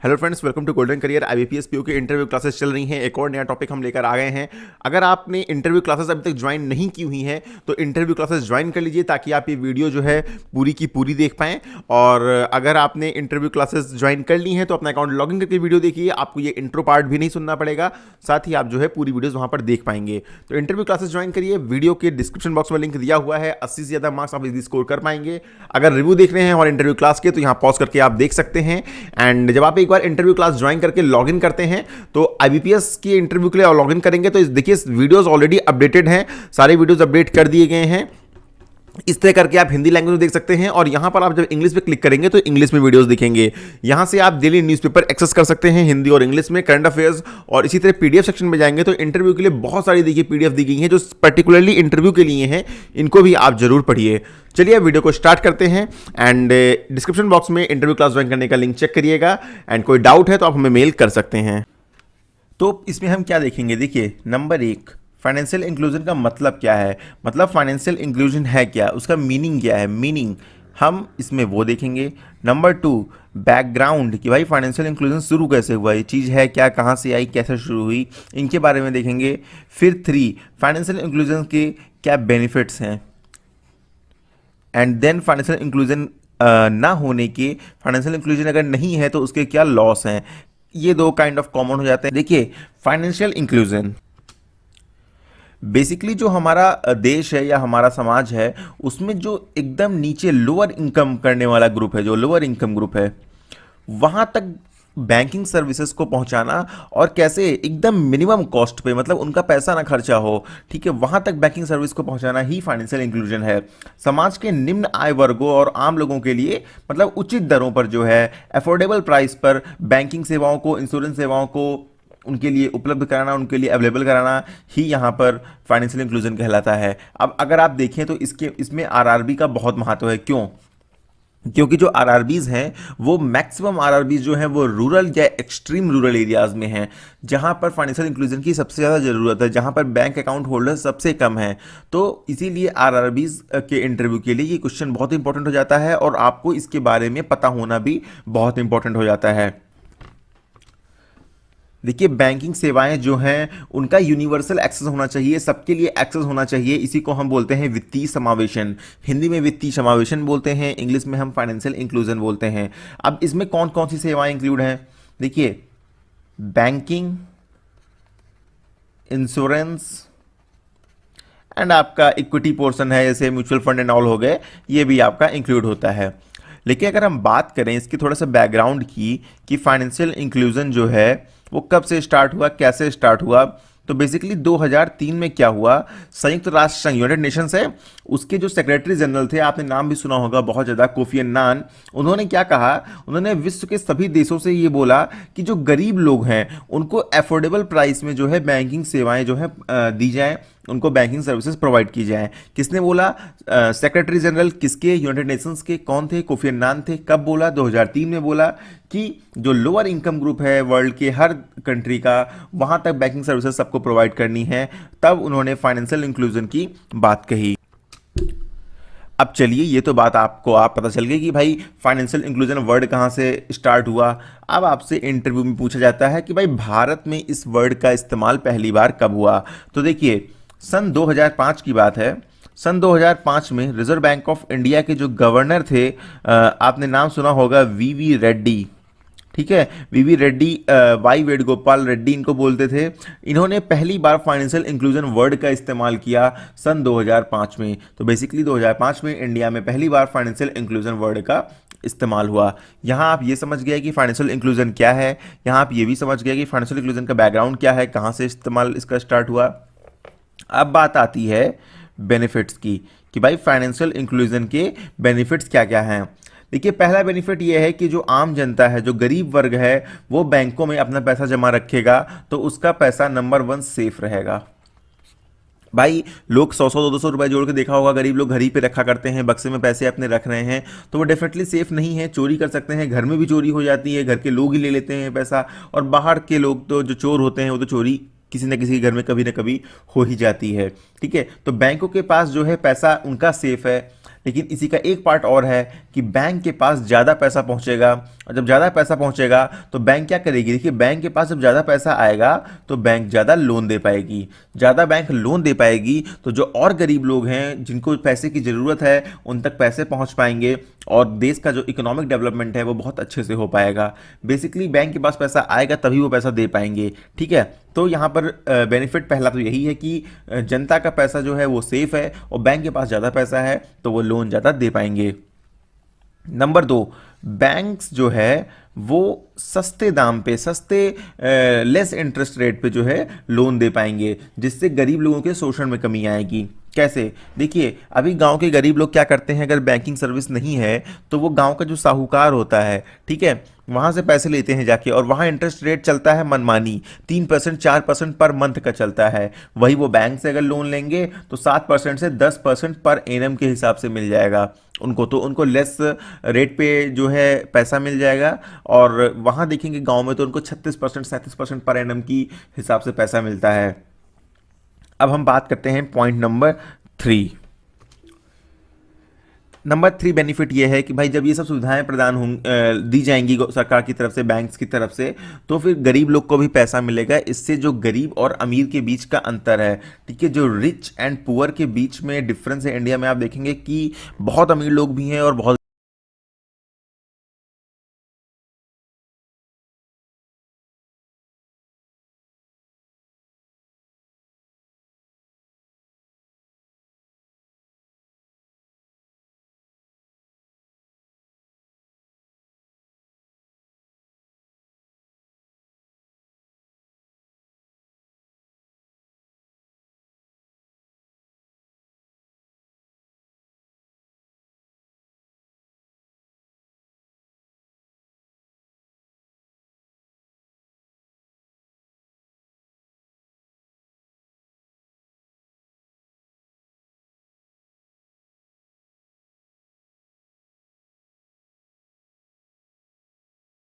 Hello friends, welcome to golden career. IBPS PO की interview classes चल रही हैं। एक और नया टॉपिक हम लेकर आ गए हैं। अगर आपने इंटरव्यू क्लासेस अभी तक ज्वाइन नहीं की हुई हैं तो इंटरव्यू क्लासेस ज्वाइन कर लीजिए ताकि आप ये वीडियो जो है पूरी की पूरी देख पाएं। और अगर आपने इंटरव्यू क्लासेस ज्वाइन कर ली हैं तो अपना अकाउंट लॉगिन करके वीडियो देखिए, आपको ये इंट्रो पार्ट भी नहीं सुनना पड़ेगा, साथ ही आप जो है पूरी वीडियोस वहां पर देख पाएंगे। तो इंटरव्यू क्लासेस ज्वाइन करिए। वीडियो के डिस्क्रिप्शन बॉक्स में लिंक दिया हुआ है। 80 से ज़्यादा मार्क्स आप इजीली स्कोर कर पाएंगे। अगर रिव्यू देख रहे हैं और इंटरव्यू क्लास के तो यहाँ पॉज करके आप देख सकते हैं। एंड जब आप एक बार इंटरव्यू क्लास ज्वाइन करके लॉगिन करते हैं तो आईबीपीएस की इंटरव्यू के लिए लॉगिन करेंगे तो देखिए वीडियोस ऑलरेडी अपडेटेड हैं, सारे वीडियोस अपडेट कर दिए गए हैं। इस तरह करके आप हिंदी लैंग्वेज में देख सकते हैं और यहां पर आप जब इंग्लिश पे क्लिक करेंगे तो इंग्लिश में वीडियोस दिखेंगे। यहां से आप डेली न्यूज़पेपर एक्सेस कर सकते हैं हिंदी और इंग्लिश में, करंट अफेयर्स। और इसी तरह पीडीएफ सेक्शन में जाएंगे तो इंटरव्यू के लिए बहुत सारी देखिए पीडीएफ दी गई हैं जो पर्टिकुलरली इंटरव्यू के लिए हैं। इनको भी आप जरूर पढ़िए। चलिए वीडियो को स्टार्ट करते हैं। एंड डिस्क्रिप्शन बॉक्स में इंटरव्यू क्लास ज्वाइन करने का लिंक चेक करिएगा। एंड कोई डाउट है तो आप हमें मेल कर सकते हैं। तो इसमें हम क्या देखेंगे, देखिए नंबर 1, फाइनेंशियल इंक्लूजन का मतलब क्या है। मतलब फाइनेंशियल इंक्लूजन है क्या, उसका मीनिंग क्या है, मीनिंग हम इसमें वो देखेंगे। नंबर 2, बैकग्राउंड कि भाई फाइनेंशियल इंक्लूजन शुरू कैसे हुआ, ये चीज़ है क्या, कहाँ से आई, कैसे शुरू हुई, इनके बारे में देखेंगे। फिर 3, फाइनेंशियल इंक्लूजन के क्या बेनिफिट्स हैं। एंड देन फाइनेंशियल इंक्लूजन ना होने के, फाइनेंशियल इंक्लूजन अगर नहीं है तो उसके क्या लॉस हैं। ये दो काइंड ऑफ कॉमन हो जाते हैं। देखिए फाइनेंशियल इंक्लूजन बेसिकली जो हमारा देश है या हमारा समाज है उसमें जो एकदम नीचे लोअर इनकम करने वाला ग्रुप है, जो लोअर इनकम ग्रुप है, वहां तक बैंकिंग सर्विसेज को पहुंचाना और कैसे एकदम मिनिमम कॉस्ट पे, मतलब उनका पैसा ना खर्चा हो, ठीक है, वहां तक बैंकिंग सर्विस को पहुंचाना ही फाइनेंशियल इंक्लूजन है। समाज के निम्न आय वर्गों और आम लोगों के लिए मतलब उचित दरों पर जो है अफोर्डेबल प्राइस पर बैंकिंग सेवाओं को, इंश्योरेंस सेवाओं को उनके लिए उपलब्ध कराना, उनके लिए अवेलेबल कराना ही यहाँ पर फाइनेंशियल इंक्लूजन कहलाता है। अब अगर आप देखें तो इसमें आरआरबी का बहुत महत्व है। क्यों? क्योंकि जो आरआरबीज हैं वो मैक्सिमम आरआरबीज जो हैं वो रूरल या एक्सट्रीम रूरल एरियाज में हैं, जहां पर फाइनेंशियल इंक्लूजन की सबसे ज़्यादा ज़रूरत है, जहां पर बैंक अकाउंट होल्डर सबसे कम है। तो इसीलिए आरआरबीज के इंटरव्यू के लिए ये क्वेश्चन बहुत इंपॉर्टेंट हो जाता है और आपको इसके बारे में पता होना भी बहुत इंपॉर्टेंट हो जाता है। देखिए बैंकिंग सेवाएं जो हैं उनका यूनिवर्सल एक्सेस होना चाहिए, सबके लिए एक्सेस होना चाहिए। इसी को हम बोलते हैं वित्तीय समावेशन। हिंदी में वित्तीय समावेशन बोलते हैं, इंग्लिश में हम फाइनेंशियल इंक्लूजन बोलते हैं। अब इसमें कौन कौन सी सेवाएं इंक्लूड हैं, देखिए बैंकिंग, इंश्योरेंस एंड आपका इक्विटी पोर्शन है जैसे म्यूचुअल फंड एंड ऑल हो गए, ये भी आपका इंक्लूड होता है। लेकिन अगर हम बात करें इसकी थोड़ा सा बैकग्राउंड की कि फाइनेंशियल इंक्लूजन जो है वो कब से स्टार्ट हुआ, कैसे स्टार्ट हुआ, तो बेसिकली 2003 में क्या हुआ, संयुक्त राष्ट्र संघ, यूनाइटेड नेशंस है, उसके जो सेक्रेटरी जनरल थे, आपने नाम भी सुना होगा बहुत ज़्यादा, कोफी अन्नान, उन्होंने क्या कहा, उन्होंने विश्व के सभी देशों से ये बोला कि जो गरीब लोग हैं उनको अफोर्डेबल प्राइस में जो है बैंकिंग सेवाएं जो है दी जाएं, उनको बैंकिंग सर्विसेज प्रोवाइड की जाएं। किसने बोला? सेक्रेटरी जनरल किसके? यूनाइटेड नेशंस के। कौन थे? कोफी अन्नान थे। कब बोला? 2003 में बोला कि जो लोअर इनकम ग्रुप है वर्ल्ड के हर कंट्री का, वहां तक बैंकिंग सर्विसेज सबको प्रोवाइड करनी है। तब उन्होंने फाइनेंशियल इंक्लूजन की बात कही। अब चलिए ये तो बात आपको आप पता चल गई कि भाई फाइनेंशियल इंक्लूजन वर्ड कहाँ से स्टार्ट हुआ। अब आपसे इंटरव्यू में पूछा जाता है कि भाई भारत में इस वर्ड का इस्तेमाल पहली बार कब हुआ। तो देखिए सन 2005 की बात है। सन 2005 में रिजर्व बैंक ऑफ इंडिया के जो गवर्नर थे, आपने नाम सुना होगा वीवी रेड्डी, ठीक है, वीवी रेड्डी, वाई वेणुगोपाल रेड्डी इनको बोलते थे। इन्होंने पहली बार फाइनेंशियल इंक्लूजन वर्ड का इस्तेमाल किया सन 2005 में। तो बेसिकली 2005 में इंडिया में पहली बार फाइनेंशियल इंक्लूजन वर्ड का इस्तेमाल हुआ। यहाँ आप ये समझ गए कि फाइनेंशियल इंक्लूजन क्या है, यहाँ आप ये भी समझ गए कि फाइनेंशियल इंक्लूजन का बैकग्राउंड क्या है, कहाँ से इस्तेमाल इसका स्टार्ट हुआ। अब बात आती है बेनिफिट्स की कि भाई फाइनेंशियल इंक्लूजन के बेनिफिट्स क्या क्या हैं। देखिए पहला बेनिफिट ये है कि जो आम जनता है, जो गरीब वर्ग है, वो बैंकों में अपना पैसा जमा रखेगा तो उसका पैसा नंबर 1 सेफ रहेगा। भाई लोग 100-100 200 रुपए जोड़ के देखा होगा, गरीब लोग घर ही पे रखा करते हैं, बक्से में पैसे अपने रख रहे हैं, तो वो डेफिनेटली सेफ नहीं है, चोरी कर सकते हैं, घर में भी चोरी हो जाती है, घर के लोग ही ले लेते हैं पैसा, और बाहर के लोग तो जो चोर होते हैं वो तो चोरी किसी न किसी घर में कभी ना कभी हो ही जाती है। ठीक है, तो बैंकों के पास जो है पैसा उनका सेफ है। लेकिन इसी का एक पार्ट और है कि बैंक के पास ज़्यादा पैसा पहुंचेगा, और जब ज़्यादा पैसा पहुंचेगा तो बैंक क्या करेगी? देखिए, बैंक के पास जब ज़्यादा पैसा आएगा तो बैंक ज़्यादा लोन दे पाएगी। ज़्यादा बैंक लोन दे पाएगी तो जो और गरीब लोग हैं जिनको पैसे की ज़रूरत है उन तक पैसे पहुंच पाएंगे, और देश का जो इकोनॉमिक डेवलपमेंट है वो बहुत अच्छे से हो पाएगा। बेसिकली बैंक के पास पैसा आएगा तभी वो पैसा दे पाएंगे। ठीक है, तो यहाँ पर बेनिफिट पहला तो यही है कि जनता का पैसा जो है वो सेफ है, और बैंक के पास ज़्यादा पैसा है तो वो लोन ज़्यादा दे पाएंगे। नंबर 2, बैंक्स जो है वो सस्ते दाम पे, सस्ते लेस इंटरेस्ट रेट पे जो है लोन दे पाएंगे, जिससे गरीब लोगों के शोषण में कमी आएगी। कैसे? देखिए, अभी गांव के गरीब लोग क्या करते हैं, अगर बैंकिंग सर्विस नहीं है तो वो गांव का जो साहूकार होता है, ठीक है, वहां से पैसे लेते हैं जाके, और वहां इंटरेस्ट रेट चलता है मनमानी, 3% 4% पर मंथ का चलता है। वही वो बैंक से अगर लोन लेंगे तो 7% से 10% पर एनम के हिसाब से मिल जाएगा उनको, तो उनको लेस रेट पे जो है पैसा मिल जाएगा। और वहाँ देखेंगे गांव में तो उनको 36% 37% पर एनम की हिसाब से पैसा मिलता है। अब हम बात करते हैं पॉइंट नंबर 3। नंबर 3 बेनिफिट ये है कि भाई जब ये सब सुविधाएं प्रदान दी जाएंगी सरकार की तरफ से, बैंक्स की तरफ से, तो फिर गरीब लोग को भी पैसा मिलेगा। इससे जो गरीब और अमीर के बीच का अंतर है, ठीक है, जो रिच एंड पुअर के बीच में डिफरेंस है इंडिया में, आप देखेंगे कि बहुत अमीर लोग भी हैं और बहुत